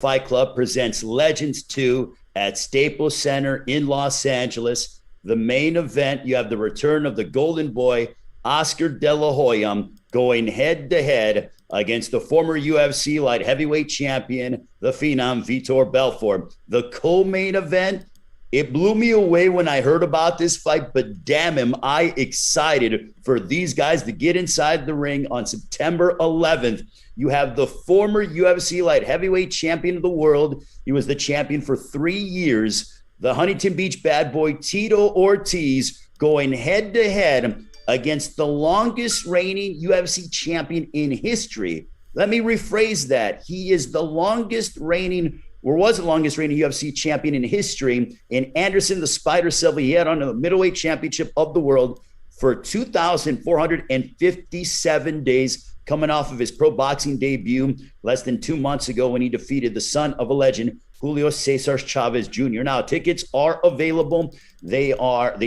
Fight Club presents Legends 2 at Staples Center in Los Angeles. The main event, you have the return of the Golden Boy, Oscar De La Hoya, going head-to-head against the former UFC light heavyweight champion, the Phenom, Vitor Belfort. The co-main event, it blew me away when I heard about this fight, but damn am I excited for these guys to get inside the ring on September 11th. You have the former UFC light heavyweight champion of the world. He was the champion for 3 years. The Huntington Beach bad boy, Tito Ortiz, going head-to-head against the longest reigning UFC champion in history. Let me rephrase that. He is the longest reigning, or was the longest reigning UFC champion in history. In Anderson the Spider Silva, he had on the middleweight championship of the world for 2,457 days, coming off of his pro boxing debut less than 2 months ago when he defeated the son of a legend, Julio Cesar Chavez Jr. Now, tickets are available. They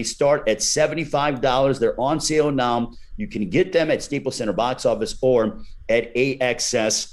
start at $75. They're on sale now. You can get them at Staples Center box office or at AXS.com.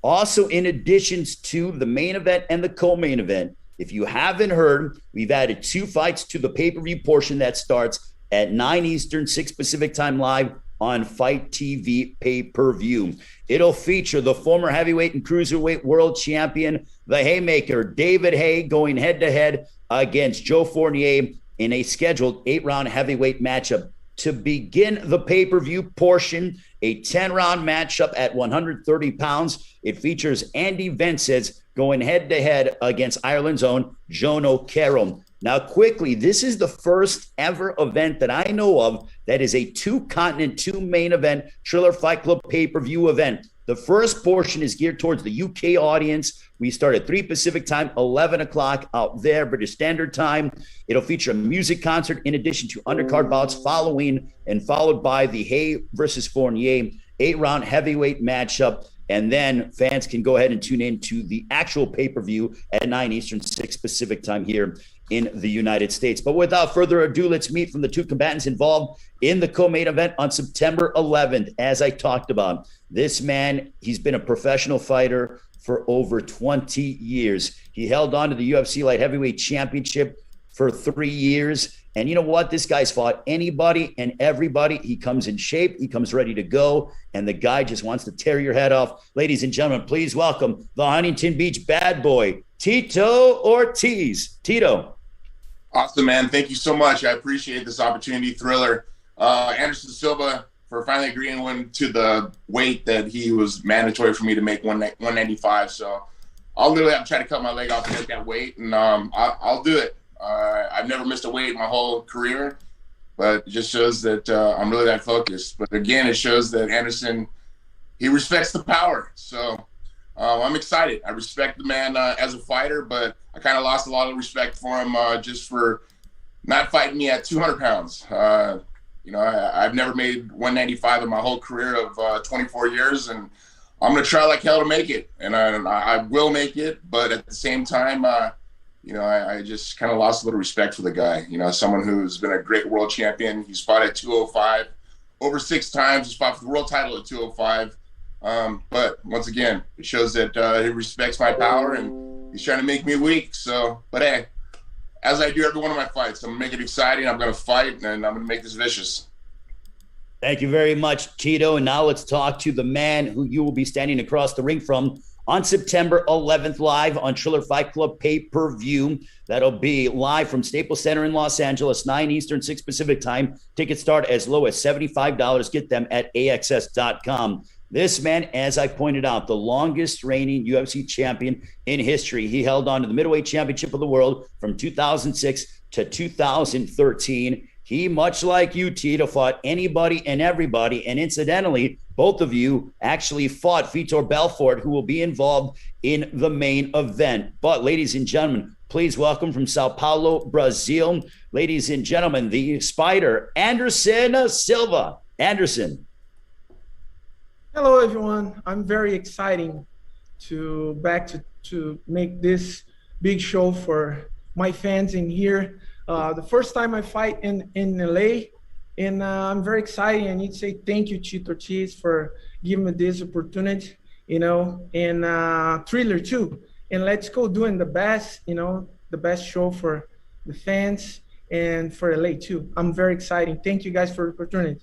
Also, in addition to the main event and the co-main event, if you haven't heard, we've added 2 fights to the pay-per-view portion that starts at 9 Eastern, 6 Pacific time live on Fight TV pay-per-view. It'll feature the former heavyweight and cruiserweight world champion, the Haymaker, David Haye, going head-to-head against Joe Fournier in a scheduled 8-round heavyweight matchup. To begin the pay-per-view portion, a 10-round matchup at 130 pounds. It features Andy Vences going head-to-head against Ireland's own Joan O'Carroll. Now, quickly, this is the first ever event that I know of that is a 2-continent, 2-main event Triller Fight Club pay-per-view event. The first portion is geared towards the UK audience. We start at 3 Pacific time, 11 o'clock out there, British Standard Time. It'll feature a music concert in addition to undercard bouts followed by the Haye versus Fournier 8-round heavyweight matchup. And then fans can go ahead and tune in to the actual pay-per-view at 9 Eastern, 6 Pacific time here in the United States. But without further ado, let's meet from the 2 combatants involved in the co-main event on September 11th. As I talked about, this man, he's been a professional fighter for over 20 years. He held on to the UFC light heavyweight championship for 3 years. And you know what? This guy's fought anybody and everybody. He comes in shape. He comes ready to go. And the guy just wants to tear your head off. Ladies and gentlemen, please welcome the Huntington Beach bad boy, Tito Ortiz. Tito. Awesome, man. Thank you so much. I appreciate this opportunity, Thriller. Anderson Silva for finally agreeing to the weight that he was mandatory for me to make 195. So I'll literally have to try to cut my leg off to make that weight, and I'll do it. I've never missed a weight my whole career, but it just shows that I'm really that focused. But again, it shows that Anderson, he respects the power. So I'm excited. I respect the man as a fighter, but I kind of lost a lot of respect for him just for not fighting me at 200 pounds. I've never made 195 in my whole career of 24 years, and I'm going to try like hell to make it. And I will make it, but at the same time, I just kind of lost a little respect for the guy. Someone who's been a great world champion. He's fought at 205 over 6 times. He's fought for the world title at 205. But once again, it shows that he respects my power and he's trying to make me weak. So, but hey, as I do every one of my fights, I'm gonna make it exciting. I'm gonna fight and I'm gonna make this vicious. Thank you very much, Tito. And now let's talk to the man who you will be standing across the ring from on September 11th, live on Triller Fight Club pay-per-view. That'll be live from Staples Center in Los Angeles, 9 Eastern, 6 Pacific time. Tickets start as low as $75. Get them at AXS.com. This man, as I pointed out, the longest reigning UFC champion in history. He held on to the middleweight championship of the world from 2006 to 2013. He, much like you, Tito, fought anybody and everybody. And incidentally, both of you actually fought Vitor Belfort, who will be involved in the main event. But ladies and gentlemen, please welcome from Sao Paulo, Brazil, ladies and gentlemen, the Spider, Anderson Silva. Anderson. Hello, everyone. I'm very excited to make this big show for my fans in here. The first time I fight in LA, and I'm very excited. I need to say thank you, Tito Ortiz, for giving me this opportunity. and Triller too. And let's go doing the best, the best show for the fans and for LA too. I'm very excited. Thank you guys for the opportunity.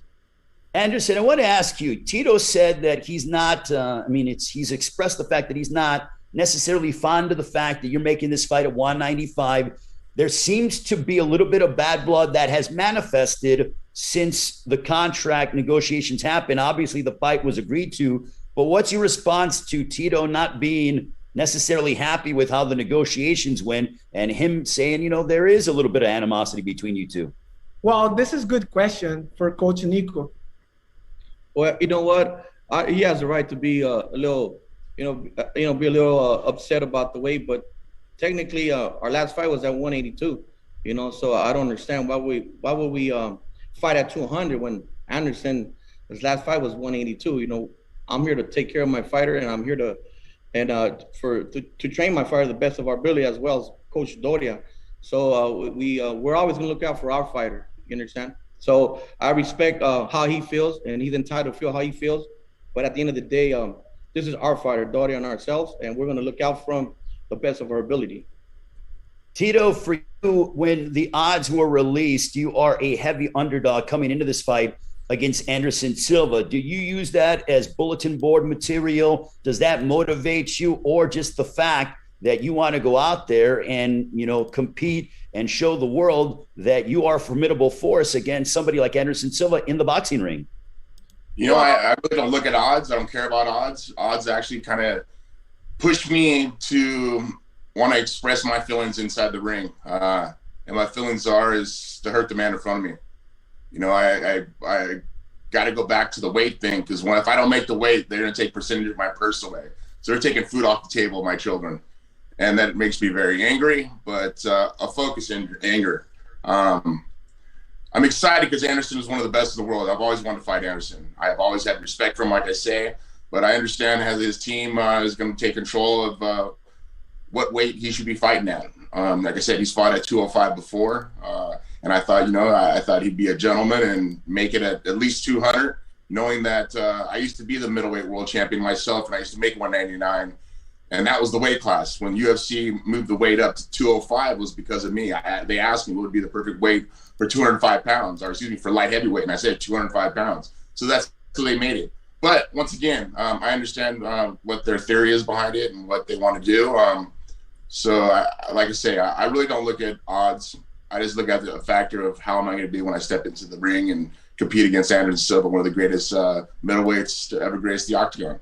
Anderson, I want to ask you, Tito said that he's not, he's expressed the fact that he's not necessarily fond of the fact that you're making this fight at 195. There seems to be a little bit of bad blood that has manifested since the contract negotiations happened. Obviously, the fight was agreed to, but what's your response to Tito not being necessarily happy with how the negotiations went and him saying, there is a little bit of animosity between you two? Well, this is a good question for Coach Nico. Well, you know what? He has the right to be a little, be a little upset about the weight. But technically, our last fight was at 182. So I don't understand why would we fight at 200 when Anderson, his last fight was 182. I'm here to take care of my fighter, and I'm here to train my fighter the best of our ability, as well as Coach Doria. So we're always gonna look out for our fighter. You understand? So I respect how he feels, and he's entitled to feel how he feels. But at the end of the day, this is our fighter, Doria and ourselves, and we're going to look out for him the best of our ability. Tito, for you, when the odds were released, you are a heavy underdog coming into this fight against Anderson Silva. Do you use that as bulletin board material? Does that motivate you, or just the fact that you want to go out there and, compete and show the world that you are a formidable force against somebody like Anderson Silva in the boxing ring? I really don't look at odds. I don't care about odds. Odds actually kind of push me to want to express my feelings inside the ring. And my feelings is to hurt the man in front of me. I got to go back to the weight thing, because if I don't make the weight, they're going to take percentage of my purse away. So they're taking food off the table of my children. And that makes me very angry, but a focus in anger. I'm excited because Anderson is one of the best in the world. I've always wanted to fight Anderson. I've always had respect for him, like I say, but I understand how his team is going to take control of what weight he should be fighting at. Like I said, he's fought at 205 before, and I thought, I thought he'd be a gentleman and make it at least 200, knowing that I used to be the middleweight world champion myself, and I used to make 199. And that was the weight class. When UFC moved the weight up to 205 was because of me. They asked me what would be the perfect weight for 205 pounds, or for light heavyweight, and I said 205 pounds. So that's so they made it. But once again, I understand what their theory is behind it and what they want to do. Like I say, I really don't look at odds. I just look at the factor of how am I going to be when I step into the ring and compete against Anderson Silva, one of the greatest middleweights to ever grace the octagon.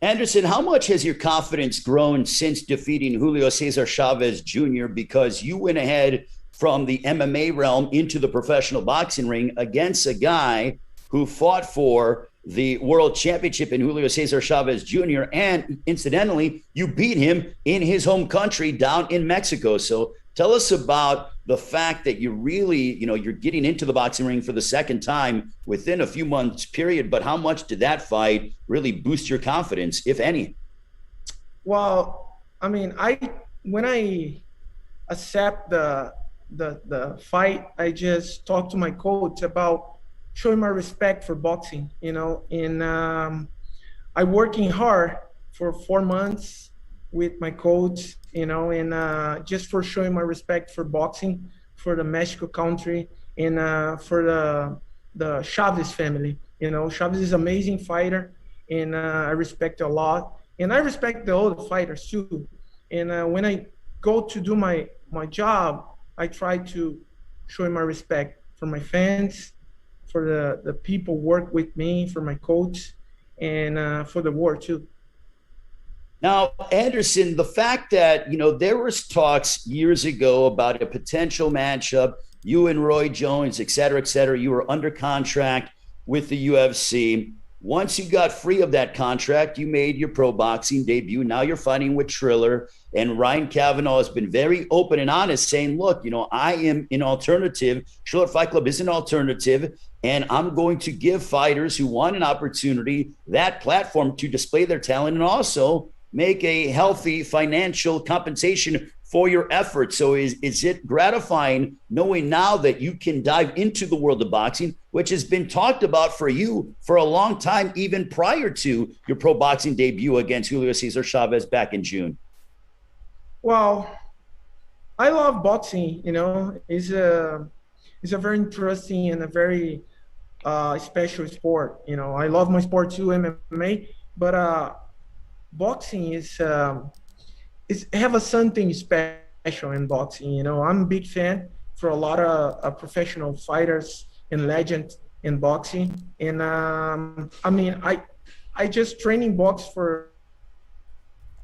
Anderson, how much has your confidence grown since defeating Julio Cesar Chavez Jr.? Because you went ahead from the MMA realm into the professional boxing ring against a guy who fought for the world championship in Julio Cesar Chavez Jr. And incidentally, you beat him in his home country down in Mexico. So tell us about the fact that you really, you're getting into the boxing ring for the second time within a few months period, but how much did that fight really boost your confidence, if any? Well, when I accept the fight, I just talked to my coach about showing my respect for boxing, and I working hard for 4 months with my coach, and just for showing my respect for boxing, for the Mexico country, and for the Chavez family. Chavez is an amazing fighter, and I respect a lot. And I respect the other fighters too. And when I go to do my job, I try to show my respect for my fans, for the people work with me, for my coach, and for the war too. Now, Anderson, the fact that, there was talks years ago about a potential matchup, you and Roy Jones, et cetera, you were under contract with the UFC. Once you got free of that contract, you made your pro boxing debut. Now you're fighting with Triller. And Ryan Kavanaugh has been very open and honest, saying, look, I am an alternative. Triller Fight Club is an alternative. And I'm going to give fighters who want an opportunity that platform to display their talent and also make a healthy financial compensation for your effort. So is it gratifying knowing now that you can dive into the world of boxing, which has been talked about for you for a long time, even prior to your pro boxing debut against Julio Cesar Chavez back in June? Well, I love boxing. It's a very interesting and a very special sport. I love my sport too, MMA, but boxing is have something special in boxing. I'm a big fan for a lot of professional fighters and legends in boxing. And I just training box for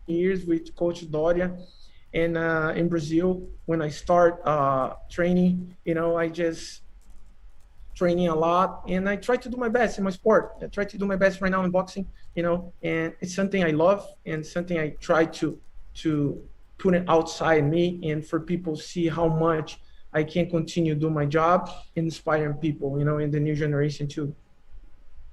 years with Coach Doria. And in Brazil, when I start training, I just training a lot, and I try to do my best in my sport. I try to do my best right now in boxing, and it's something I love and something I try to put it outside me, and for people to see how much I can continue do my job, inspiring people, in the new generation too.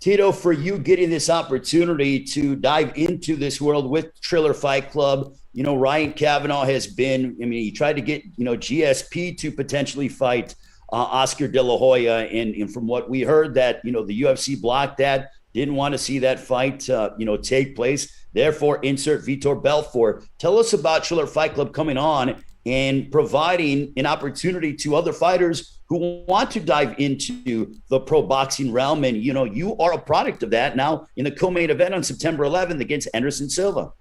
Tito, for you getting this opportunity to dive into this world with Triller Fight Club, Ryan Kavanaugh has been, he tried to get, GSP to potentially fight Oscar De La Hoya. And from what we heard that, the UFC blocked that, didn't want to see that fight, take place. Therefore, insert Vitor Belfort. Tell us about Triller Fight Club coming on and providing an opportunity to other fighters who want to dive into the pro boxing realm. And, you are a product of that now in the co-main event on September 11th against Anderson Silva.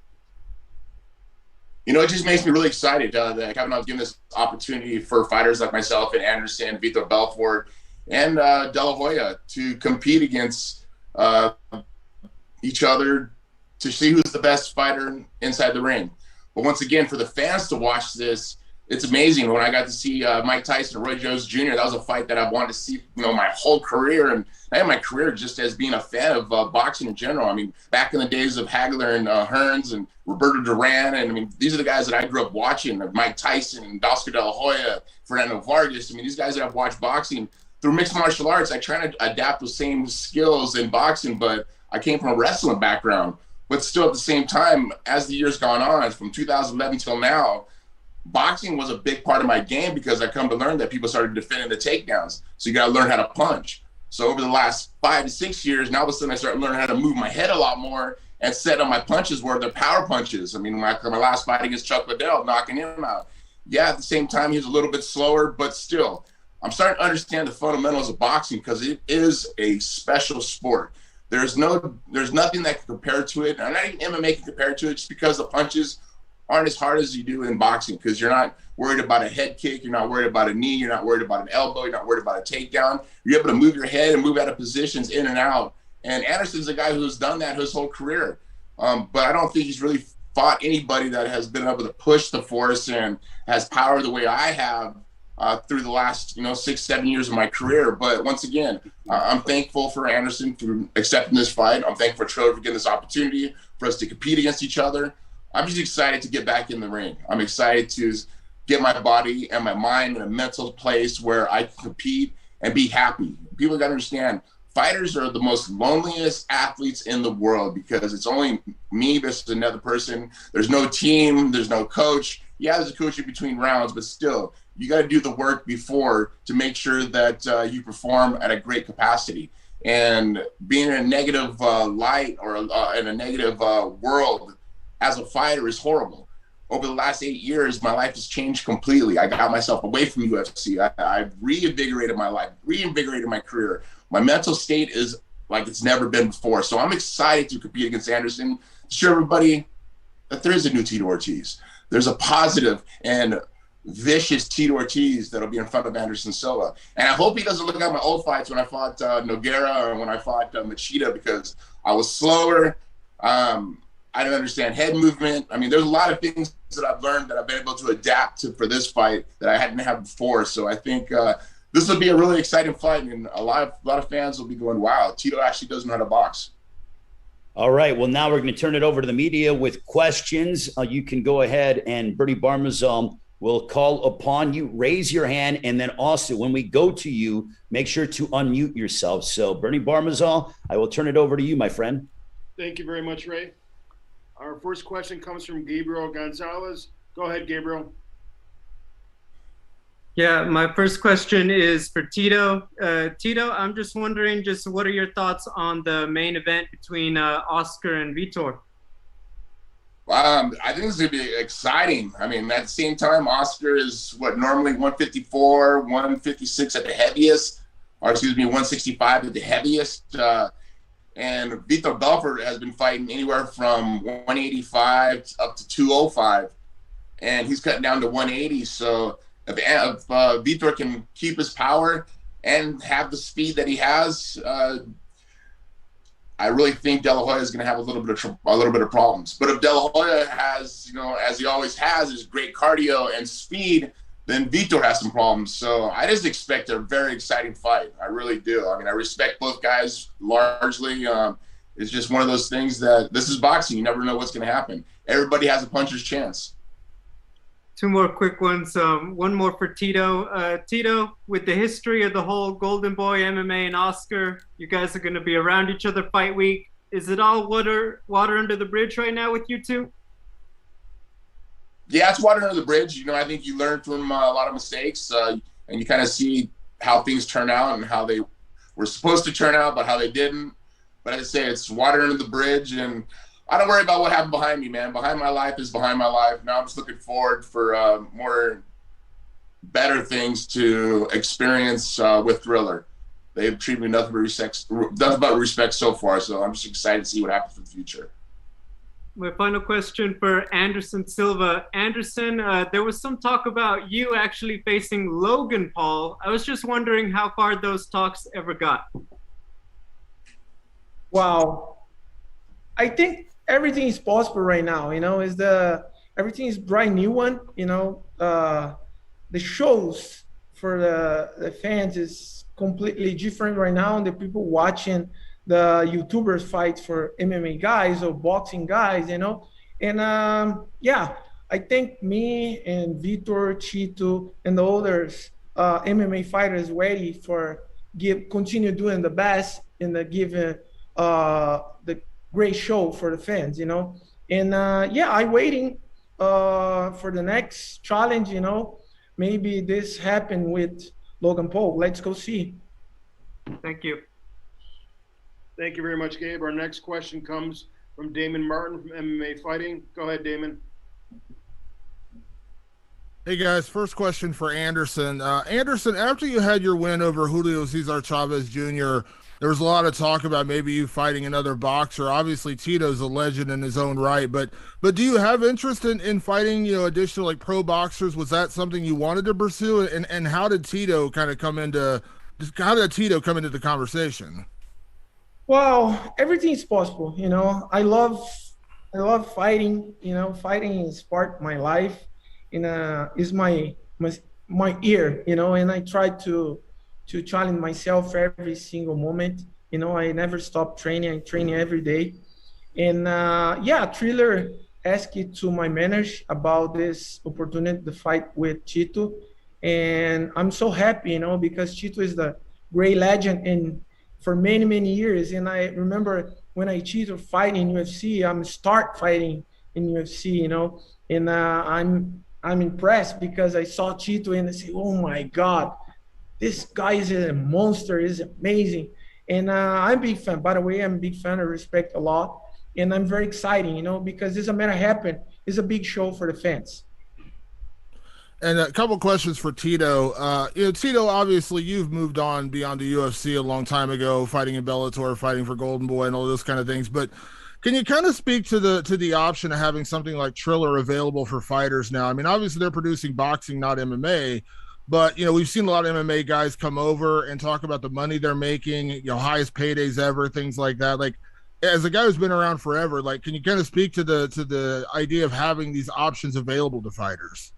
It just makes me really excited that Kavanaugh's given this opportunity for fighters like myself and Anderson, Vitor Belfort, and De La Hoya to compete against each other to see who's the best fighter inside the ring. But once again, for the fans to watch this, it's amazing. When I got to see Mike Tyson and Roy Jones Jr., that was a fight that I wanted to see, my whole career. And I had my career just as being a fan of boxing in general. Back in the days of Hagler and Hearns and Roberto Duran. And these are the guys that I grew up watching, Mike Tyson and Oscar De La Hoya, Fernando Vargas. These guys that I've watched boxing through mixed martial arts. I try to adapt the same skills in boxing, but I came from a wrestling background. But still at the same time, as the years gone on, from 2011 till now, boxing was a big part of my game because I come to learn that people started defending the takedowns. So you got to learn how to punch. So over the last 5 to 6 years, now all of a sudden I started learning how to move my head a lot more and set on my punches where they're power punches. My last fight against Chuck Liddell, knocking him out. Yeah, at the same time, he was a little bit slower, but still, I'm starting to understand the fundamentals of boxing because it is a special sport. There's nothing that can compare to it. And not even MMA can compare to it just because the punches aren't as hard as you do in boxing because you're not worried about a head kick, you're not worried about a knee, you're not worried about an elbow, you're not worried about a takedown. You're able to move your head and move out of positions in and out. And Anderson's a guy who's done that his whole career. But I don't think he's really fought anybody that has been able to push the force and has power the way I have through the last 6-7 years of my career. But once again, I'm thankful for Anderson for accepting this fight. I'm thankful for Triller for getting this opportunity for us to compete against each other. I'm just excited to get back in the ring. I'm excited to get my body and my mind in a mental place where I can compete and be happy. People got to understand, fighters are the most loneliest athletes in the world because it's only me versus another person. There's no team, there's no coach. Yeah, there's a coach in between rounds, but still, you got to do the work before to make sure that you perform at a great capacity. And being in a negative light or in a negative world as a fighter is horrible. Over the last 8 years, my life has changed completely. I got myself away from UFC. I've reinvigorated my life, reinvigorated my career. My mental state is like it's never been before. So I'm excited to compete against Anderson. Show everybody that there is a new Tito Ortiz. There's a positive and vicious Tito Ortiz that'll be in front of Anderson Silva. And I hope he doesn't look at my old fights when I fought Nogueira or when I fought Machida because I was slower. I don't understand head movement. There's a lot of things that I've learned that I've been able to adapt to for this fight that I hadn't had before. So I think this will be a really exciting fight, and a lot of fans will be going, wow, Tito actually does know how to box. All right. Well, now we're going to turn it over to the media with questions. You can go ahead and Bernie Barmazal will call upon you. Raise your hand. And then also when we go to you, make sure to unmute yourself. So Bernie Barmazal, I will turn it over to you, my friend. Thank you very much, Ray. Our first question comes from Gabriel Gonzalez. Go ahead, Gabriel. Yeah, my first question is for Tito. Tito, I'm just wondering, just what are your thoughts on the main event between Oscar and Vitor? I think this is going to be exciting. I mean, at the same time, Oscar is normally 154, 156 at the heaviest, or excuse me, 165 at the heaviest. And Vitor Belfort has been fighting anywhere from 185 up to 205, and he's cutting down to 180. So if Vitor can keep his power and have the speed that he has, I really think De La Hoya is going to have a little bit of problems. But if De La Hoya has, as he always has, is great cardio and speed, then Vitor has some problems. So I just expect a very exciting fight. I really do. I mean, I respect both guys largely. It's just one of those things that this is boxing. You never know what's going to happen. Everybody has a puncher's chance. Two more quick ones. One more for Tito. Tito, with the history of the whole Golden Boy MMA and Oscar, you guys are going to be around each other fight week. Is it all water under the bridge right now with you two? Yeah, it's water under the bridge. I think you learn from a lot of mistakes, and you kind of see how things turn out and how they were supposed to turn out, but how they didn't. But as I say, it's water under the bridge, and I don't worry about what happened behind me, man. Behind my life is behind my life. Now I'm just looking forward for better things to experience with Triller. They've treated me nothing but respect so far, so I'm just excited to see what happens in the future. My final question for Anderson Silva. Anderson, there was some talk about you actually facing Logan Paul. I was just wondering how far those talks ever got. Wow. I think everything is possible right now, everything is brand new one, the shows for the fans is completely different right now, and the people watching the YouTubers fight for MMA guys or boxing guys, and I think me and Vitor, Tito, and the others MMA fighters ready for continue doing the best and giving the great show for the fans, and I'm waiting for the next challenge, maybe this happen with Logan Paul. Let's go see. Thank you. Thank you very much, Gabe. Our next question comes from Damon Martin from MMA Fighting. Go ahead, Damon. Hey guys, first question for Anderson. Anderson, after you had your win over Julio Cesar Chavez Jr., there was a lot of talk about maybe you fighting another boxer. Obviously, Tito's a legend in his own right, but do you have interest in fighting, additional pro boxers? Was that something you wanted to pursue? And how did Tito come into the conversation? Well, everything is possible. I love fighting. Fighting is part of my life. Is my ear. And I try to challenge myself every single moment. I never stop training. I train every day. And Triller asked it to my manager about this opportunity to fight with Tito. And I'm so happy, because Tito is the great legend for many, many years. And I remember when I Tito fight in UFC, I'm start fighting in UFC, and I'm impressed because I saw Tito and I say, oh my God, this guy is a monster, is amazing. And I'm a big fan. By the way, I'm a big fan. I respect a lot. And I'm very excited, because this matter happen. It's a big show for the fans. And a couple questions for Tito. Tito, obviously you've moved on beyond the UFC a long time ago, fighting in Bellator, fighting for Golden Boy and all those kind of things. But can you kind of speak to the option of having something like Triller available for fighters now? I mean, obviously they're producing boxing, not MMA, but we've seen a lot of MMA guys come over and talk about the money they're making, highest paydays ever, things like that. Like, as a guy who's been around forever, like, can you kind of speak to the idea of having these options available to fighters?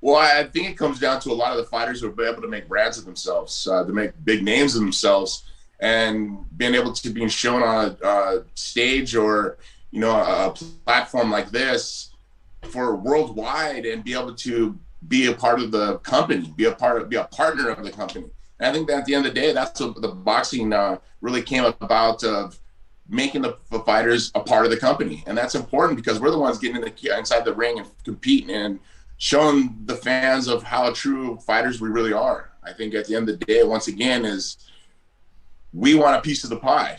Well, I think it comes down to a lot of the fighters who are able to make brands of themselves, to make big names of themselves, and being able to be shown on a stage or, a platform like this for worldwide, and be able to be a part of the company, be a partner of the company. And I think that at the end of the day, that's what the boxing really came about, of making the fighters a part of the company. And that's important because we're the ones getting inside the ring and competing and showing the fans of how true fighters we really are. I think at the end of the day, once again, is we want a piece of the pie.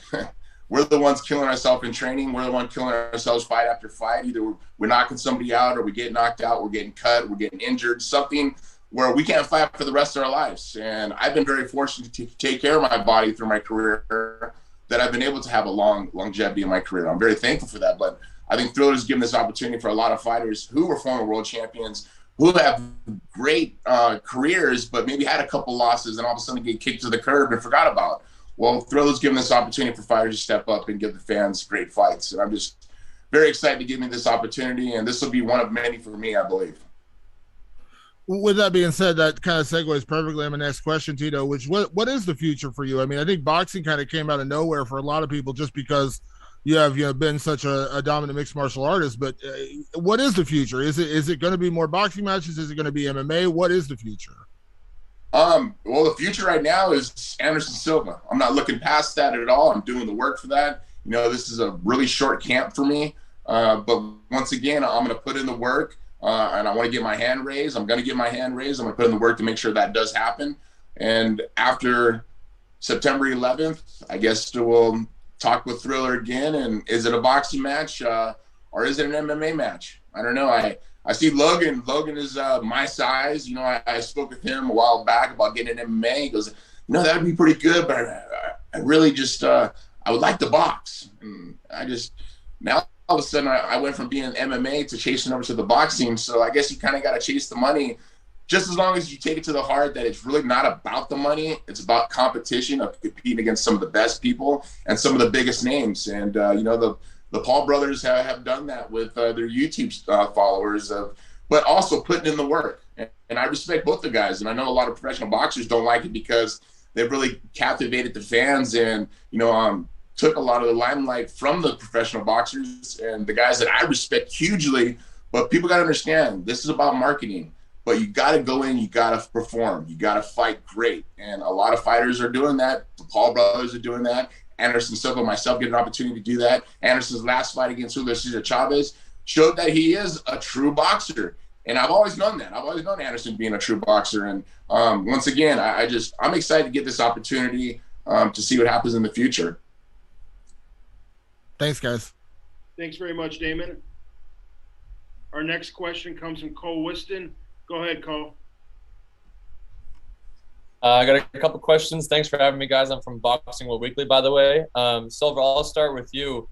We're the ones killing ourselves in training. We're the ones killing ourselves fight after fight. Either we're knocking somebody out, or we get knocked out, we're getting cut, we're getting injured, something where we can't fight for the rest of our lives. And I've been very fortunate to take care of my body through my career, that I've been able to have a longevity in my career. I'm very thankful for that. But I think Thriller's given this opportunity for a lot of fighters who were former world champions, who have great careers, but maybe had a couple losses and all of a sudden get kicked to the curb and forgot about. Well, Thriller's given this opportunity for fighters to step up and give the fans great fights. And I'm just very excited to give me this opportunity. And this will be one of many for me, I believe. With that being said, that kind of segues perfectly on my next question, Tito, which what is the future for you? I mean, I think boxing kind of came out of nowhere for a lot of people just because you have been such a dominant mixed martial artist. But what is the future? Is it going to be more boxing matches? Is it going to be MMA? What is the future? Well, the future right now is Anderson Silva. I'm not looking past that at all. I'm doing the work for that. This is a really short camp for me. But once again, I'm going to put in the work, and I want to get my hand raised. I'm going to get my hand raised. I'm going to put in the work to make sure that does happen. And after September 11th, I guess we'll talk with Thriller again. And is it a boxing match or is it an MMA match? I don't know. I see Logan. Logan is my size. I spoke with him a while back about getting an MMA. He goes, that would be pretty good, but I really just, I would like to box. And now all of a sudden I went from being MMA to chasing over to the boxing. So I guess you kind of got to chase the money, just as long as you take it to the heart that it's really not about the money. It's about competition, of competing against some of the best people and some of the biggest names. And, the Paul brothers have done that with their YouTube followers, but also putting in the work. And I respect both the guys. And I know a lot of professional boxers don't like it because they've really captivated the fans and, took a lot of the limelight from the professional boxers and the guys that I respect hugely. But people got to understand, this is about marketing. But you got to go in, you got to perform, you got to fight great. And a lot of fighters are doing that. The Paul brothers are doing that. Anderson Silva, myself, get an opportunity to do that. Anderson's last fight against Julio Cesar Chavez showed that he is a true boxer. And I've always known that. I've always known Anderson being a true boxer. And once again, I'm excited to get this opportunity to see what happens in the future. Thanks, guys. Thanks very much, Damon. Our next question comes from Cole Whiston. Go ahead, Cole. I got a couple questions. Thanks for having me, guys. I'm from Boxing World Weekly, by the way. Silva, I'll start with you.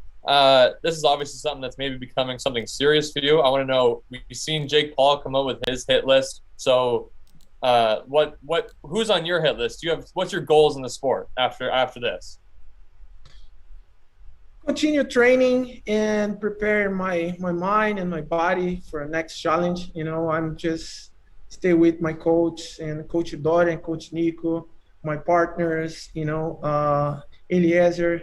This is obviously something that's maybe becoming something serious for you. I want to know, we've seen Jake Paul come up with his hit list. So who's on your hit list? What's your goals in the sport after this? Continue training and prepare my mind and my body for the next challenge. I'm just stay with my coach and Coach Vitor and Coach Nico, my partners, Eliezer,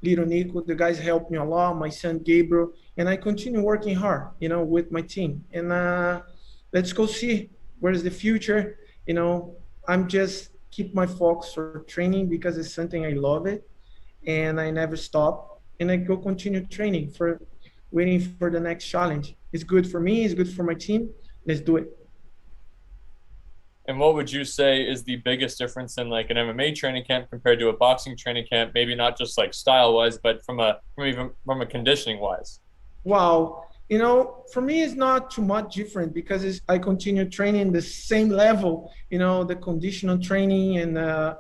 little Nico, the guys helped me a lot, my son Gabriel, and I continue working hard, with my team. And let's go see where's the future. I'm just keep my focus for training because it's something I love it, and I never stop. And I go continue training waiting for the next challenge. It's good for me, it's good for my team. Let's do it. And what would you say is the biggest difference in like an MMA training camp compared to a boxing training camp? Maybe not just like style wise, but from a conditioning wise. Wow. For me, it's not too much different because I continue training the same level, the conditional training. And the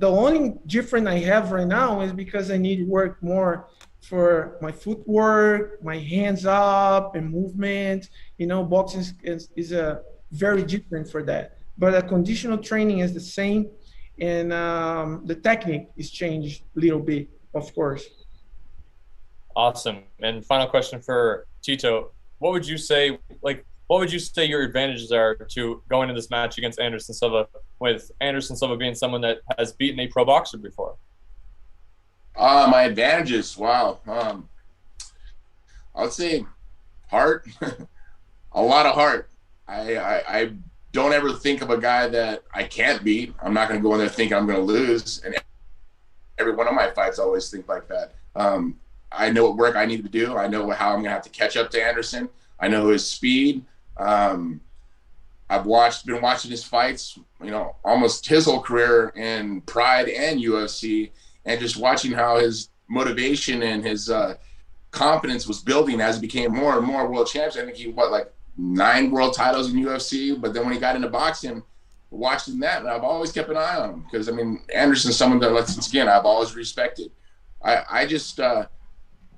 only difference I have right now is because I need to work more for my footwork, my hands up and movement. Boxing is a very different for that. But the conditional training is the same, and the technique is changed a little bit, of course. Awesome. And final question for Tito: What would you say your advantages are to going into this match against Anderson Silva, with Anderson Silva being someone that has beaten a pro boxer before? My advantages, wow. I would say heart, a lot of heart. I don't ever think of a guy that I can't beat. I'm not going to go in there thinking I'm going to lose. And every one of my fights, I always think like that. I know what work I need to do. I know how I'm going to have to catch up to Anderson. I know his speed. I've been watching his fights, almost his whole career in Pride and UFC, and just watching how his motivation and his confidence was building as he became more and more world champion. I think he, 9 world titles in UFC, but then when he got into boxing, watching that, and I've always kept an eye on him because, Anderson's someone that, once again, I've always respected. I just want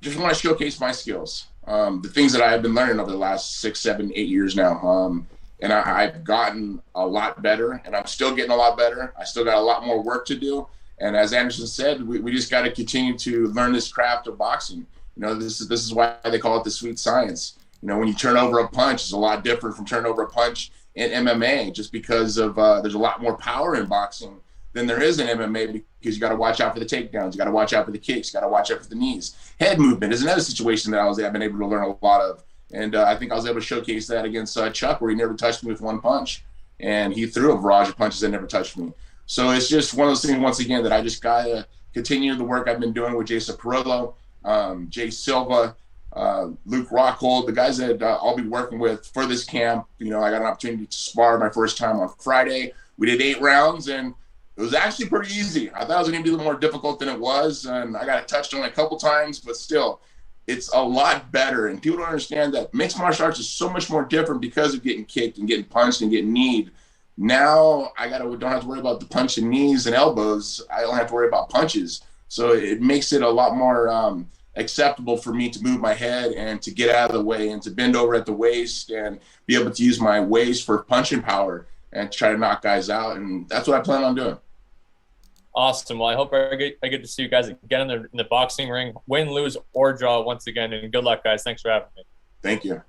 to showcase my skills, the things that I have been learning over the last 6, 7, 8 years now. And I've gotten a lot better, and I'm still getting a lot better. I still got a lot more work to do. And as Anderson said, we just got to continue to learn this craft of boxing. This is why they call it the sweet science. When you turn over a punch, it's a lot different from turning over a punch in MMA, just because of there's a lot more power in boxing than there is in MMA, because you got to watch out for the takedowns, you got to watch out for the kicks, you got to watch out for the knees. Head movement is another situation that I've been able to learn a lot of, and I think I was able to showcase that against Chuck, where he never touched me with one punch, and he threw a barrage of punches that never touched me. So it's just one of those things, once again, that I just got to continue the work I've been doing with Jason Perillo, Jay Silva, Luke Rockhold, the guys that I'll be working with for this camp. I got an opportunity to spar my first time on Friday. We did 8 rounds, and it was actually pretty easy. I thought it was going to be a little more difficult than it was, and I got touched on a couple times, but still, it's a lot better. And people don't understand that mixed martial arts is so much more different because of getting kicked and getting punched and getting kneed. Now don't have to worry about the punch and knees and elbows. I don't have to worry about punches. So it makes it a lot more acceptable for me to move my head and to get out of the way and to bend over at the waist and be able to use my waist for punching power and try to knock guys out. And that's what I plan on doing. Awesome. Well, I hope I get to see you guys again in the boxing ring, win, lose, or draw once again. And good luck, guys. Thanks for having me. Thank you.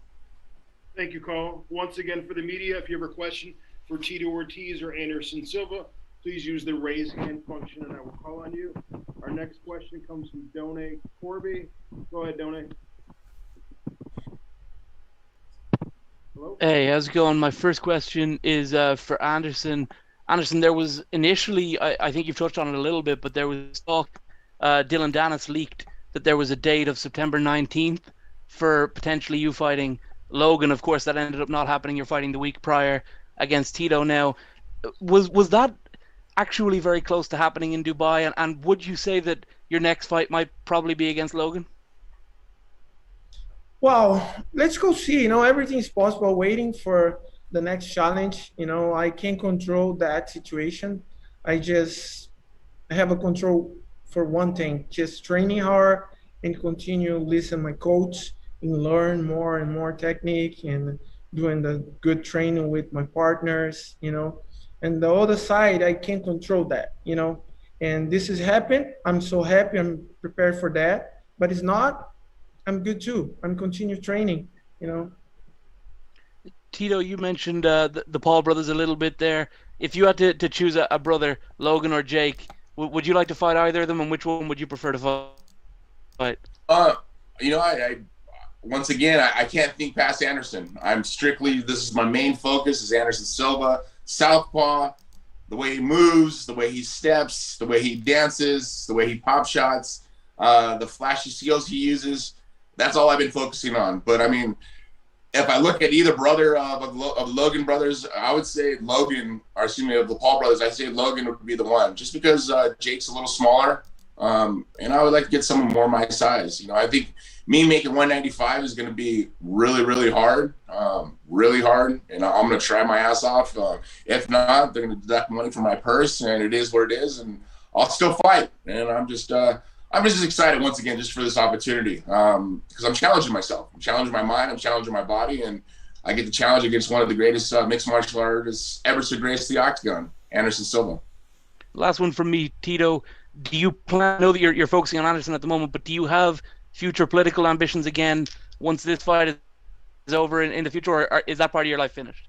Thank you, Carl. Once again, for the media, if you have a question for Tito Ortiz or Anderson Silva, please use the raise hand function and I will call on you. Our next question comes from Done Corby. Go ahead, Done. Hello? Hey, how's it going? My first question is for Anderson. Anderson, there was initially, I think you've touched on it a little bit, but there was talk, Dylan Dennis leaked that there was a date of September 19th for potentially you fighting Logan. Of course, that ended up not happening. You're fighting the week prior against Tito now. Was that actually very close to happening in Dubai? And would you say that your next fight might probably be against Logan? Well, let's go see. Everything's possible. Waiting for the next challenge. I can't control that situation. I have a control for one thing, just training hard and continue listen my coach and learn more and more technique and doing the good training with my partners, And the other side, I can't control that, And this has happened. I'm so happy. I'm prepared for that. But it's not, I'm good too. I'm continue training, Tito, you mentioned the Paul brothers a little bit there. If you had to choose a brother, Logan or Jake, would you like to fight either of them, and which one would you prefer to fight? I once again, I can't think past Anderson. This is my main focus is Anderson Silva, southpaw, the way he moves, the way he steps, the way he dances, the way he pop shots, the flashy skills he uses. That's all I've been focusing on. But if I look at either brother of Logan brothers, I would say Logan, or excuse me, of the Paul brothers, I'd say Logan would be the one, just because Jake's a little smaller, and I would like to get someone more my size. I think me making 195 is going to be really, really hard, and I'm going to try my ass off. If not, they're going to deduct money from my purse, and it is what it is, and I'll still fight. And I'm just excited once again just for this opportunity, because I'm challenging myself. I'm challenging my mind. I'm challenging my body, and I get to challenge against one of the greatest mixed martial artists ever to grace the octagon, Anderson Silva. Last one from me, Tito. Do you plan? I know that you're focusing on Anderson at the moment, but do you have future political ambitions again once this fight is over in the future, or is that part of your life finished?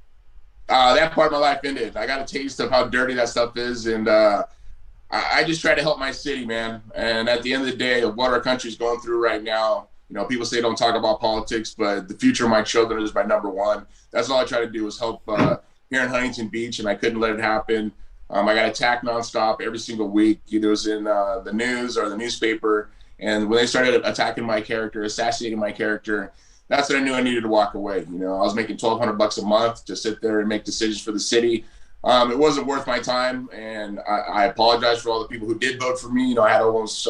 That part of my life ended. I got a taste of how dirty that stuff is, and I just try to help my city, man. And at the end of the day, of what our country's going through right now, people say don't talk about politics, but the future of my children is my number one. That's all I try to do is help here in Huntington Beach, and I couldn't let it happen. I got attacked nonstop every single week. Either it was in the news or the newspaper. And when they started attacking my character, assassinating my character, that's when I knew I needed to walk away. You know, I was making $1,200 a month to sit there and make decisions for the city. It wasn't worth my time, and I apologize for all the people who did vote for me. You know, I had almost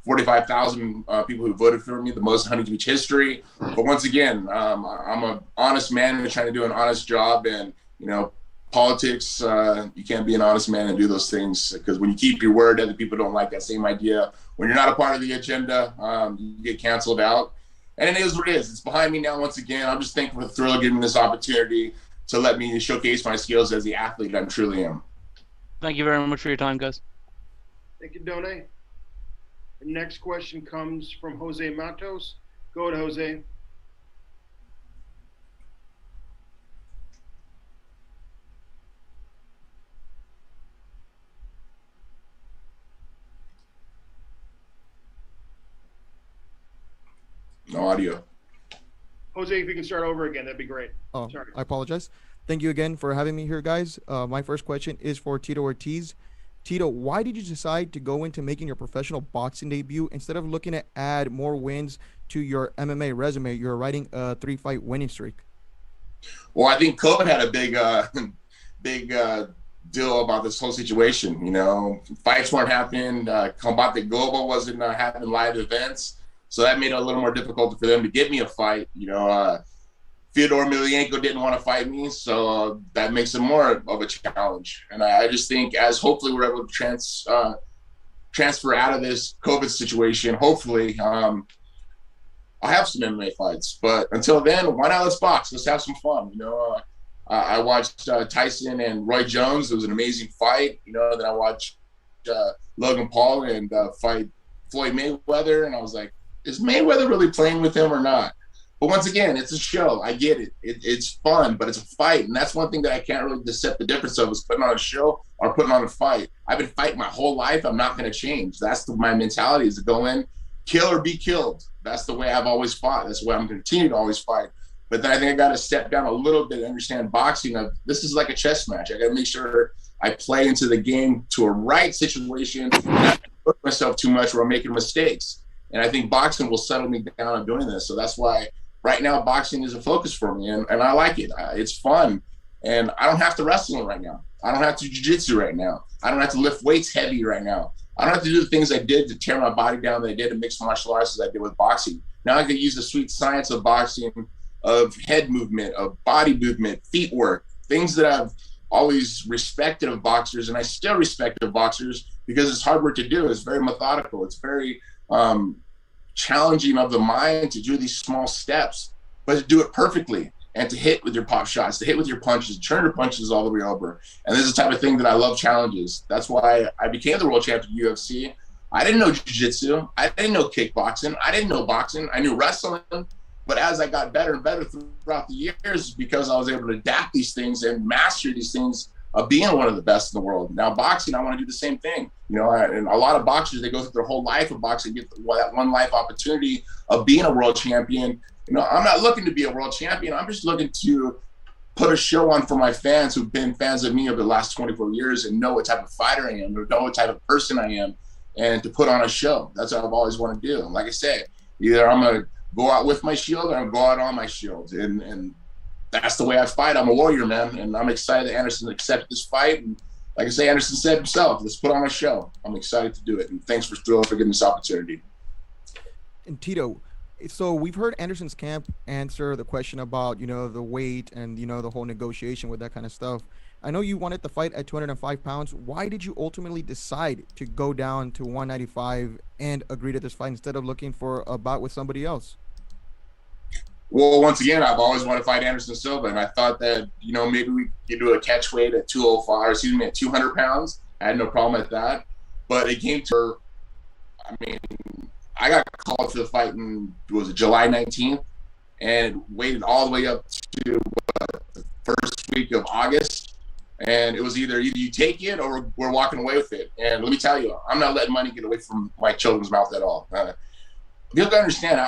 45,000 people who voted for me, the most in Huntington Beach history. But once again, I'm an honest man and trying to do an honest job. And, you know, politics, you can't be an honest man and do those things, because when you keep your word, other people don't like that same idea. When you're not a part of the agenda, you get canceled out. And it is what it is. It's behind me now once again. I'm just thankful for Triller giving me this opportunity to let me showcase my skills as the athlete I truly am. Thank you very much for your time, guys. Thank you, Done. The next question comes from Jose Matos. Go ahead, Jose. No audio. Jose, if you can start over again, that'd be great. Oh, Sorry. I apologize. Thank you again for having me here, guys. My first question is for Tito Ortiz. Tito, why did you decide to go into making your professional boxing debut instead of looking to add more wins to your MMA resume? You're riding a 3-fight winning streak. Well, I think COVID had a big deal about this whole situation. You know, fights weren't happening. Combate Global wasn't having live events. So that made it a little more difficult for them to get me a fight. You know, Fyodor Emelianenko didn't want to fight me, so that makes it more of a challenge. And I just think as hopefully we're able to transfer out of this COVID situation, hopefully I'll have some MMA fights. But until then, why not let's box? Let's have some fun. You know, I watched Tyson and Roy Jones. It was an amazing fight. You know, then I watched Logan Paul and fight Floyd Mayweather, and I was like, is Mayweather really playing with him or not? But once again, it's a show. I get it. It's fun, but it's a fight. And that's one thing that I can't really dissect the difference of, is putting on a show or putting on a fight. I've been fighting my whole life. I'm not going to change. That's my mentality, is to go in, kill or be killed. That's the way I've always fought. That's the way I'm going to continue to always fight. But then I think I got to step down a little bit and understand boxing. This is like a chess match. I got to make sure I play into the game to a right situation, not put myself too much where I'm making mistakes. And I think boxing will settle me down on doing this. So that's why right now boxing is a focus for me, and I like it. It's fun, and I don't have to wrestle right now. I don't have to jiu-jitsu right now. I don't have to lift weights heavy right now. I don't have to do the things I did to tear my body down that I did in mixed martial arts as I did with boxing. Now I can use the sweet science of boxing, of head movement, of body movement, feet work, things that I've always respected of boxers, and I still respect of boxers because it's hard work to do. It's very methodical. It's very challenging of the mind to do these small steps, but to do it perfectly and to hit with your pop shots, to hit with your punches, turn your punches all the way over. And this is the type of thing that I love, challenges. That's why I became the world champion of UFC. I didn't know jiu-jitsu. I didn't know kickboxing. I didn't know boxing. I knew wrestling. But as I got better and better throughout the years, because I was able to adapt these things and master these things of being one of the best in the world. Now boxing, I want to do the same thing. You know, and a lot of boxers, they go through their whole life of boxing, get that one life opportunity of being a world champion. You know, I'm not looking to be a world champion. I'm just looking to put a show on for my fans who've been fans of me over the last 24 years and know what type of fighter I am, or know what type of person I am, and to put on a show. That's what I've always wanted to do. And like I said, either I'm going to go out with my shield or I'm going to go out on my shield. And that's the way I fight. I'm a warrior, man. And I'm excited that Anderson accepted this fight. And like I say, Anderson said himself, let's put on a show. I'm excited to do it. And thanks for Triller for giving this opportunity. And Tito, so we've heard Anderson's camp answer the question about, you know, the weight and, you know, the whole negotiation with that kind of stuff. I know you wanted the fight at 205 pounds. Why did you ultimately decide to go down to 195 and agree to this fight instead of looking for a bout with somebody else? Well, once again, I've always wanted to fight Anderson Silva, and I thought that, you know, maybe we could do a catch weight at 200 pounds. I had no problem at that. But it came to, I mean, I got called for the fight in, was it July 19th, and waited all the way up to the first week of August. And it was either you take it or we're walking away with it. And let me tell you, I'm not letting money get away from my children's mouth at all. You have to understand,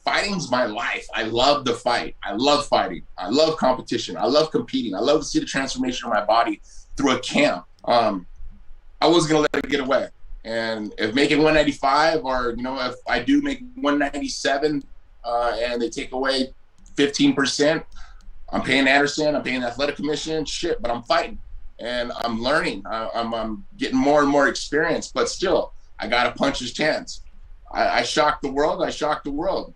fighting's my life. I love the fight. I love fighting. I love competition. I love competing. I love to see the transformation of my body through a camp. I wasn't gonna let it get away. And if making 195, or if I do make 197, and they take away 15%, I'm paying Anderson. I'm paying the athletic commission. Shit, but I'm fighting and I'm learning. I'm getting more and more experience. But still, I got a puncher's chance. I shock the world. I shock the world.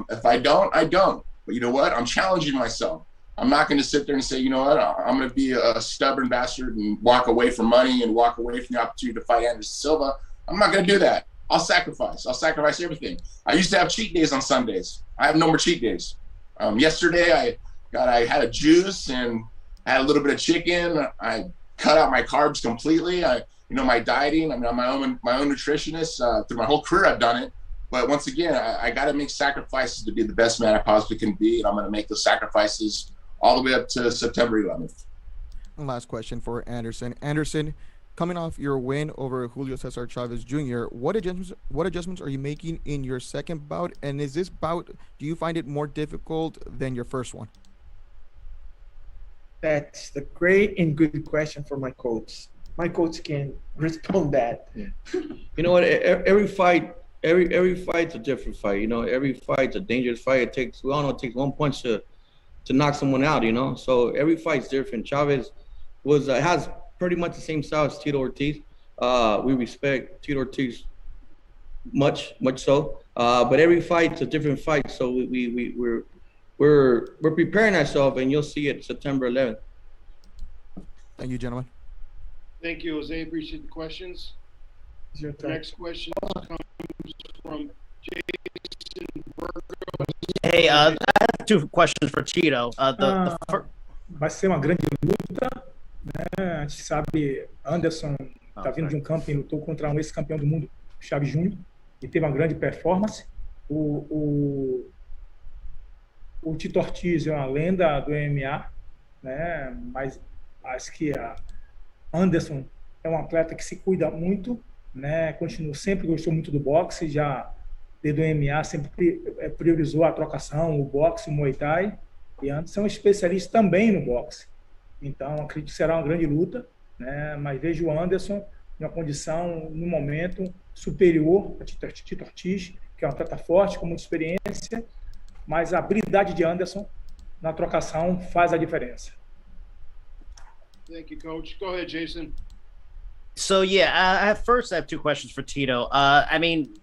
If I don't, I don't. But you know what? I'm challenging myself. I'm not going to sit there and say, you know what? I'm going to be a stubborn bastard and walk away from money and walk away from the opportunity to fight Anderson Silva. I'm not going to do that. I'll sacrifice. I'll sacrifice everything. I used to have cheat days on Sundays. I have no more cheat days. Yesterday, I had a juice and had a little bit of chicken. I cut out my carbs completely. My dieting. I'm my own nutritionist. Through my whole career, I've done it. But once again, I got to make sacrifices to be the best man I possibly can be, and I'm going to make those sacrifices all the way up to September 11th. Last question for Anderson. Anderson, coming off your win over Julio Cesar Chavez Jr., what adjustments are you making in your second bout? And is this bout, do you find it more difficult than your first one? That's the great and good question for my coach. My coach can respond that. Yeah. You know what? Every fight's a different fight. Every fight's a dangerous fight. We all know it takes one punch to knock someone out. So every fight's different. Chavez has pretty much the same style as Tito Ortiz. We respect Tito Ortiz much so. But every fight's a different fight. So we're preparing ourselves, and you'll see it September 11th. Thank you, gentlemen. Thank you, Jose. Appreciate the questions. The next question comes from Jason Burgos. Hey, I have two questions for Tito. Vai ser uma grande luta, né? A gente sabe, Anderson tá vindo de um campo e lutou contra um ex-campeão do mundo, Chaves Júnior, e teve uma grande performance. O Tito Ortiz é uma lenda do MMA, né? Mas acho que a Anderson é um atleta que se cuida muito, né? Sempre gostou muito do boxe, já desde o MMA sempre priorizou a trocação, o boxe, o Muay Thai, e Anderson é um especialista também no boxe. Então, acredito que será uma grande luta, né? Mas vejo o Anderson em uma condição, no momento, superior a Tito Ortiz, que é um atleta forte, com muita experiência, mas a habilidade de Anderson na trocação faz a diferença. Thank you, Coach. Go ahead, Jason. So first I have two questions for Tito.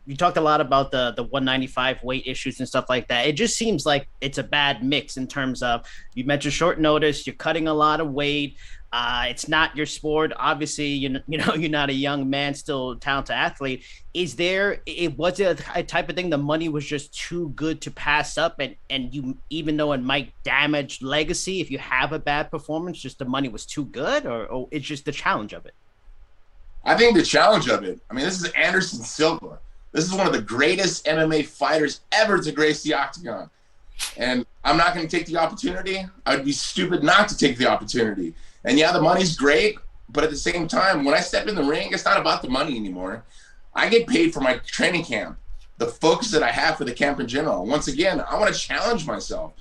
You talked a lot about the 195 weight issues and stuff like that. It just seems like it's a bad mix in terms of, you mentioned short notice, you're cutting a lot of weight. It's not your sport. Obviously, you're not a young man, still a talented athlete. Was it a type of thing, the money was just too good to pass up, and you, even though it might damage legacy if you have a bad performance, just the money was too good, or it's just the challenge of it? I think the challenge of it, this is Anderson Silva. This is one of the greatest MMA fighters ever to grace the octagon. And I'm not going to take the opportunity. I would be stupid not to take the opportunity. And yeah, the money's great, but at the same time, when I step in the ring, it's not about the money anymore. I get paid for my training camp, the focus that I have for the camp in general. Once again, I want to challenge myself.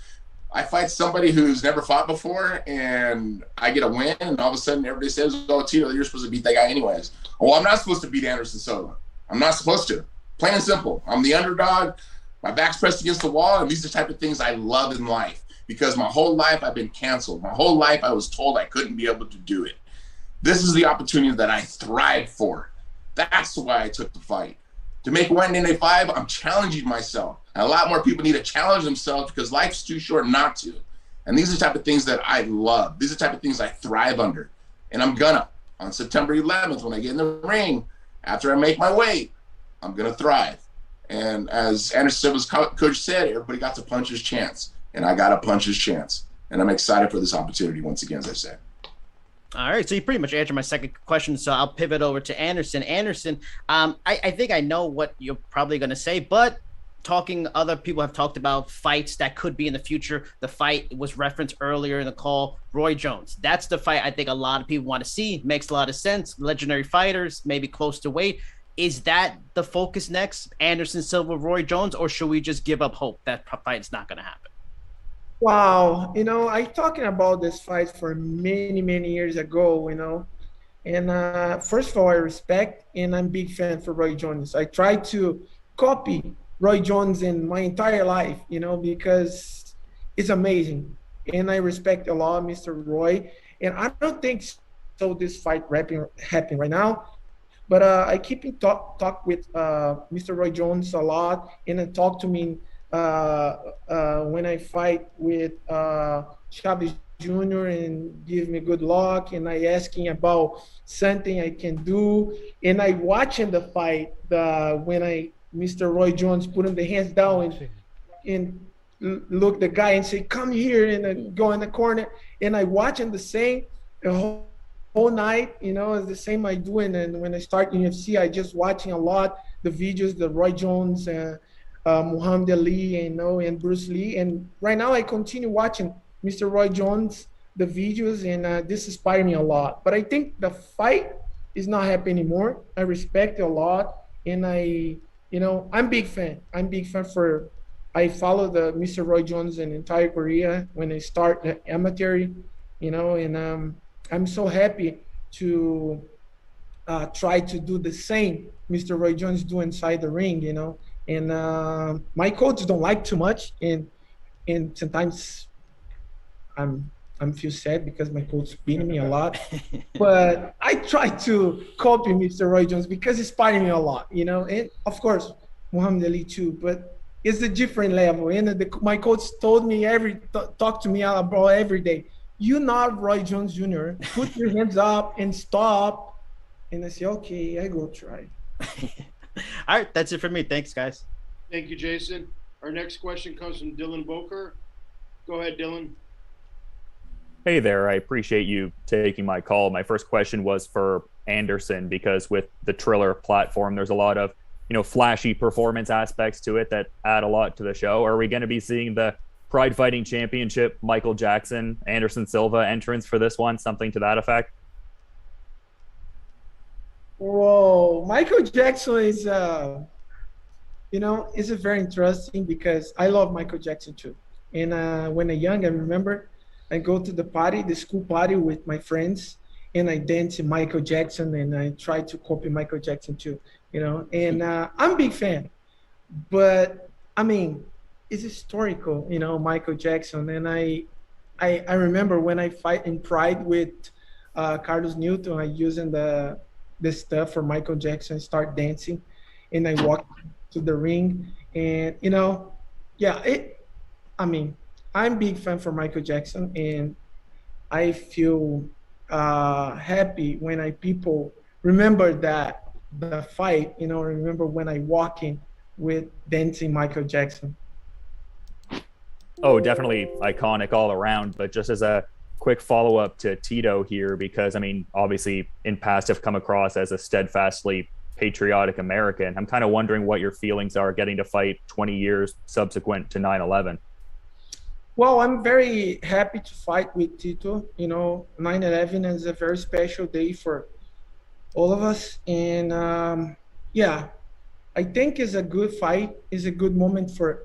I fight somebody who's never fought before, and I get a win, and all of a sudden everybody says, oh, Tito, you're supposed to beat that guy anyways. Well, I'm not supposed to beat Anderson Silva. I'm not supposed to. Plain and simple. I'm the underdog. My back's pressed against the wall, and these are the type of things I love in life, because my whole life I've been canceled. My whole life I was told I couldn't be able to do it. This is the opportunity that I thrive for. That's why I took the fight. To make 195, I'm challenging myself. And a lot more people need to challenge themselves, because life's too short not to. And these are the type of things that I love. These are the type of things I thrive under. And I'm gonna, on September 11th, when I get in the ring, after I make my weight, I'm gonna thrive. And as Anderson Silva's coach said, everybody got to punch his chance. And I got to punch his chance. And I'm excited for this opportunity once again, as I said. All right, so you pretty much answered my second question, so I'll pivot over to Anderson. Anderson, I think I know what you're probably going to say, but other people have talked about fights that could be in the future. The fight was referenced earlier in the call, Roy Jones. That's the fight I think a lot of people want to see. Makes a lot of sense. Legendary fighters, maybe close to weight. Is that the focus next, Anderson Silva, Roy Jones, or should we just give up hope that fight's not going to happen? Wow, I talking about this fight for many, many years ago, and first of all, I respect and I'm a big fan for Roy Jones. I try to copy Roy Jones in my entire life, because it's amazing, and I respect a lot Mr. Roy, and I don't think so this fight happening right now. But I keep in talk with Mr. Roy Jones a lot, and talk to me when I fight with Chaves Jr. and give me good luck, and I asking about something I can do, and I watching the fight when Mr. Roy Jones putting the hands down and look the guy and say come here and go in the corner, and I watching the same the whole night, it's the same I do. And when I start UFC, I just watching a lot the videos, the Roy Jones, Muhammad Ali, and Bruce Lee. And right now I continue watching Mr. Roy Jones, the videos, and this inspired me a lot. But I think the fight is not happening anymore. I respect it a lot, and I'm big fan. I follow the Mr. Roy Jones in entire Korea when I start the amateur, and I'm so happy to try to do the same Mr. Roy Jones do inside the ring, and my coaches don't like too much, and sometimes I'm feel sad because my coach beating me a lot, but I try to copy Mr. Roy Jones because it's inspiring me a lot, and of course Muhammad Ali too, but it's a different level. And my coach told me talk to me about every day. You're not Roy Jones Jr. Put your hands up and stop. And I say, okay, I go try. All right, that's it for me. Thanks, guys. Thank you, Jason. Our next question comes from Dylan Boker. Go ahead, Dylan. Hey there. I appreciate you taking my call. My first question was for Anderson, because with the Triller platform, there's a lot of, flashy performance aspects to it that add a lot to the show. Are we going to be seeing the Pride Fighting Championship, Michael Jackson, Anderson Silva entrance for this one, something to that effect? Whoa, Michael Jackson is, is a very interesting because I love Michael Jackson too. And when I'm young, I remember I go to the school party with my friends, and I dance in Michael Jackson, and I try to copy Michael Jackson too, and I'm a big fan. But, it's historical, Michael Jackson. And I remember when I fight in Pride with Carlos Newton, I using the stuff for Michael Jackson, start dancing, and I walk to the ring, and I'm a big fan for Michael Jackson, and I feel happy when people remember the fight, remember when I walking with dancing Michael Jackson. Oh, definitely iconic all around. But just as a quick follow-up to Tito here, because obviously in past have come across as a steadfastly patriotic American. I'm kind of wondering what your feelings are getting to fight 20 years subsequent to 9/11. Well, I'm very happy to fight with Tito. 9/11 is a very special day for all of us. And I think it's a good fight. It's a good moment for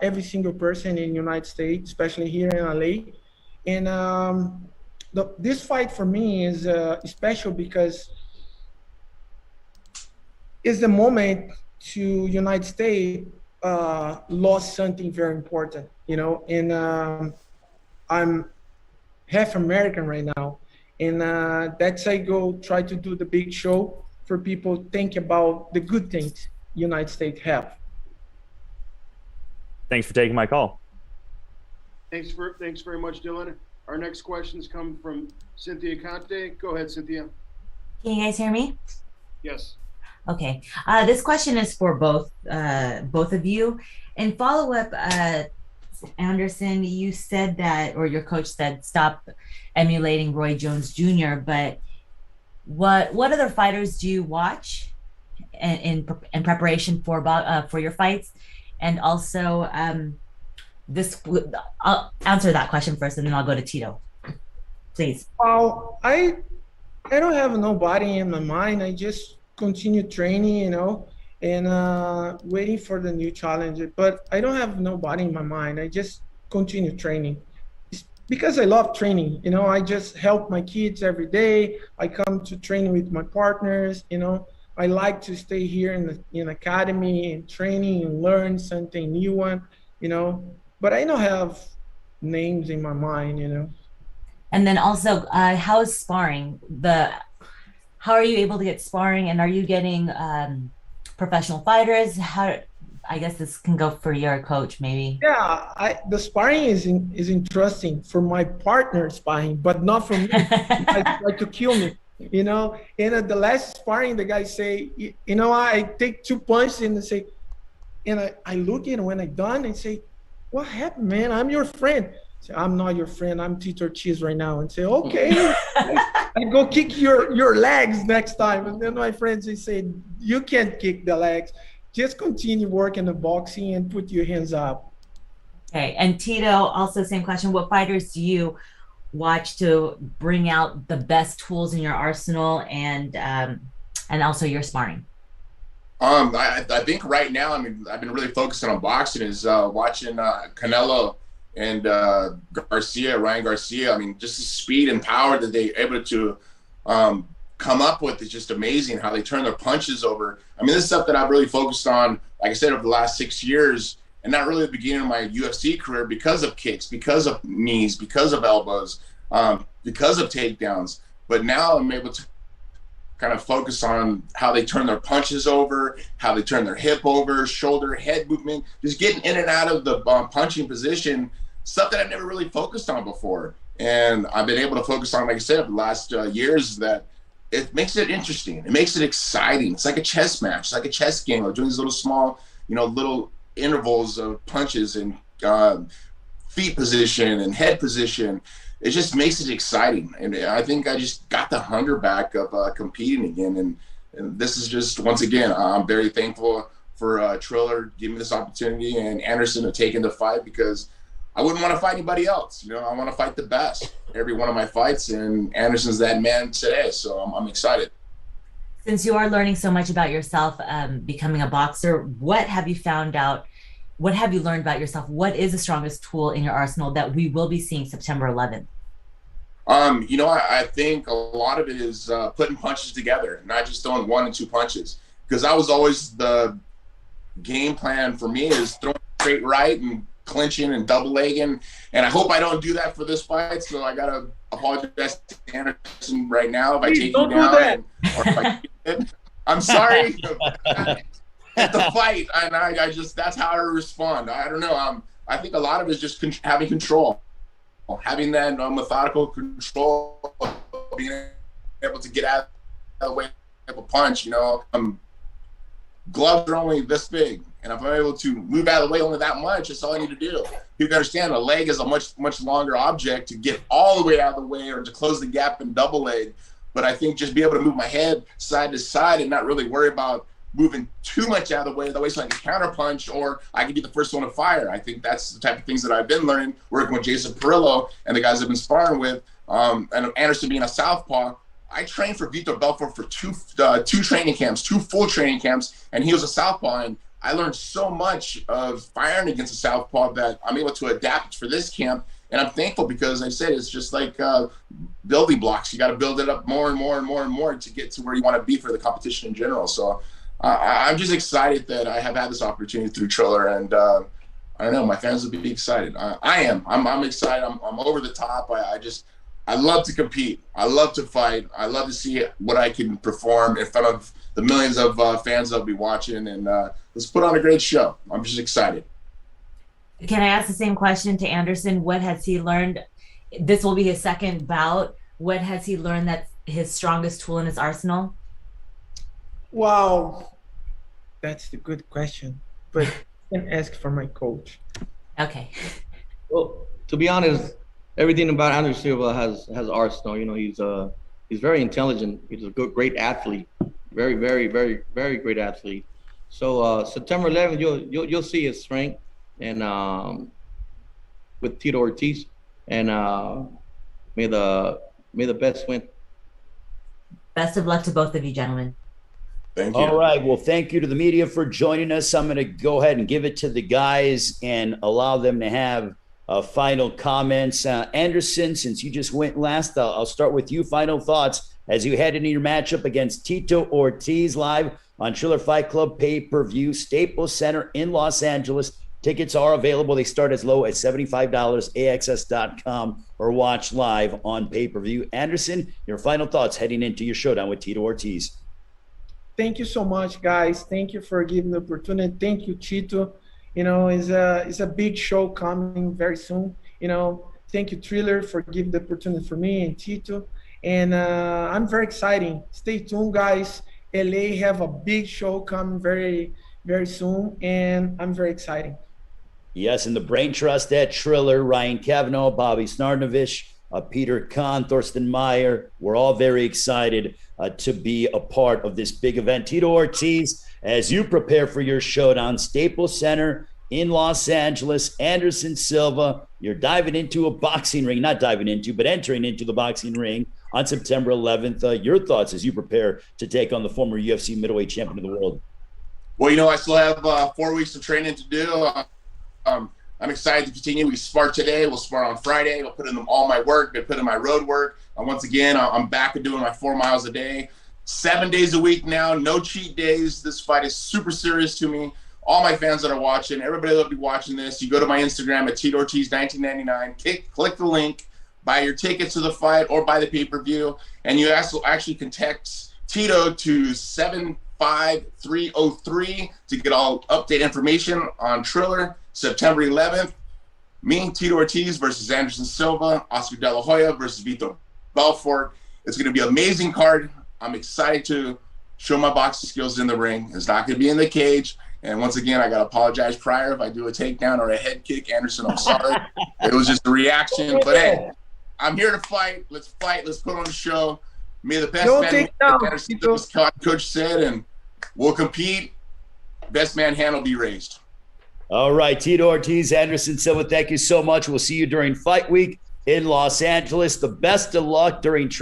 every single person in the United States, especially here in LA. And this fight for me is special because it's the moment to United States lost something very important, and I'm half American right now. And that's I go try to do the big show for people think about the good things United States have. Thanks for taking my call. Thanks very much, Dylan. Our next questions come from Cynthia Conte. Go ahead, Cynthia. Can you guys hear me? Yes. Okay. This question is for both of you. In follow-up, Anderson, you said that, or your coach said, stop emulating Roy Jones Jr. But what other fighters do you watch in preparation for your fights? And also, I'll answer that question first, and then I'll go to Tito. Please. Well, I don't have nobody in my mind. I just continue training, and waiting for the new challenge. But I don't have nobody in my mind. I just continue training. It's because I love training. I just help my kids every day. I come to training with my partners. I like to stay here in academy and training and learn something new one. But I don't have names in my mind. And then also, how is sparring? How are you able to get sparring, and are you getting professional fighters? I guess this can go for your coach, maybe. Yeah, the sparring is interesting for my partner sparring, but not for me. I try to kill me, And at the last sparring, the guy say, I take 2 punches and say, and I look at him when I done and say, what happened, man? I'm your friend. Say, I'm not your friend. I'm Tito Ortiz right now. And say, okay. I go kick your legs next time. And then my friends, they say, you can't kick the legs. Just continue working the boxing and put your hands up. Okay. And Tito, also same question. What fighters do you watch to bring out the best tools in your arsenal and also your sparring? I think right now, I've been really focusing on boxing is watching Canelo and Ryan Garcia. Just the speed and power that they're able to come up with is just amazing. How they turn their punches over. This is stuff that I've really focused on, like I said, over the last 6 years, and not really the beginning of my UFC career because of kicks, because of knees, because of elbows, because of takedowns. But now I'm able to kind of focus on how they turn their punches over, how they turn their hip over, shoulder, head movement, just getting in and out of the punching position, stuff that I've never really focused on before. And I've been able to focus on, like I said, over the last years, that it makes it interesting. It makes it exciting. It's like a chess match. It's like a chess game. We're doing these little small, little intervals of punches and feet position and head position. It just makes it exciting. And I think I just got the hunger back of competing again. And this is just, once again, I'm very thankful for Triller giving me this opportunity and Anderson to take in the fight, because I wouldn't want to fight anybody else. I want to fight the best every one of my fights, and Anderson's that man today. So I'm excited. Since you are learning so much about yourself, becoming a boxer, what have you found out? What have you learned about yourself? What is the strongest tool in your arsenal that we will be seeing September 11th? I think a lot of it is putting punches together, not just throwing 1 and 2 punches. Because that was always the game plan for me, is throwing straight right and clinching and double legging. And I hope I don't do that for this fight. So I got to apologize to Anderson right now if I take you down. Or if I I'm sorry. At the fight, and I just, that's how I respond. I don't know. I think a lot of it is just having control, having that methodical control, being able to get out of the way of a punch. Gloves are only this big, and if I'm able to move out of the way only that much, that's all I need to do. People understand a leg is a much longer object to get all the way out of the way or to close the gap in double leg. But I think just be able to move my head side to side and not really worry about moving too much out of the way, that way so I can counter punch or I can be the first one to fire. I think that's the type of things that I've been learning working with Jason Perillo and the guys I've been sparring with. And Anderson being a southpaw, I trained for Vitor Belfort for two training camps, 2 full training camps, and he was a southpaw. And I learned so much of firing against a southpaw that I'm able to adapt for this camp. And I'm thankful because, like I said, it's just like building blocks. You got to build it up more and more and more and more to get to where you want to be for the competition in general. So I'm just excited that I have had this opportunity through Triller, and I don't know, my fans will be excited. I am. I'm excited. I'm over the top. I love to compete. I love to fight. I love to see what I can perform in front of the millions of fans that'll be watching, and let's put on a great show. I'm just excited. Can I ask the same question to Anderson? What has he learned? This will be his second bout. What has he learned that's his strongest tool in his arsenal? Wow, that's the good question, but I can ask for my coach. Okay. Well, to be honest, everything about Anderson Silva has arsenal. He's very intelligent. He's a great athlete, very, very, very, very great athlete. So September 11th, you'll see his strength, and with Tito Ortiz, and may the best win. Best of luck to both of you, gentlemen. Thank you. All right. Well, thank you to the media for joining us. I'm going to go ahead and give it to the guys and allow them to have final comments. Anderson, since you just went last, I'll start with you. Final thoughts as you head into your matchup against Tito Ortiz live on Triller Fight Club pay-per-view, Staples Center in Los Angeles. Tickets are available. They start as low as $75, AXS.com, or watch live on pay-per-view. Anderson, your final thoughts heading into your showdown with Tito Ortiz. Thank you so much, guys. Thank you for giving the opportunity. Thank you, Tito. You know, it's a big show coming very soon. You know, thank you, Triller, for giving the opportunity for me and Tito. And I'm very excited. Stay tuned, guys. LA have a big show coming very, very soon, and I'm very excited. Yes, and the brain trust at Triller, Ryan Kavanaugh, Bobby Snarnovich, Peter Kahn, Thorsten Meyer. We're all very excited to be a part of this big event. Tito Ortiz, as you prepare for your showdown, Staples Center in Los Angeles, Anderson Silva, you're diving into a boxing ring, not diving into, but entering into the boxing ring on September 11th. Your thoughts as you prepare to take on the former UFC middleweight champion of the world? Well, you know, I still have 4 weeks of training to do. I'm excited to continue. We spar today. We'll spar on Friday. We'll put in all my work. We'll put in my road work. Once again, I'm back and doing my 4 miles a day, 7 days a week now. No cheat days. This fight is super serious to me. All my fans that are watching, everybody that'll be watching this, you go to my Instagram at Tito Ortiz 1999. Click the link, buy your tickets to the fight or buy the pay-per-view, and you actually can text Tito to 75303 to get all update information on Triller. September 11th, me, Tito Ortiz versus Anderson Silva, Oscar De La Hoya versus Vitor Belfort. It's going to be an amazing card. I'm excited to show my boxing skills in the ring. It's not going to be in the cage. And once again, I got to apologize prior if I do a takedown or a head kick. Anderson, I'm sorry. It was just a reaction. But hey, I'm here to fight. Let's fight. Let's put on a show. May the best man, Anderson, as Coach said, and we'll compete. Best man hand will be raised. All right, Tito Ortiz, Anderson Silva, thank you so much. We'll see you during fight week in Los Angeles. The best of luck during training.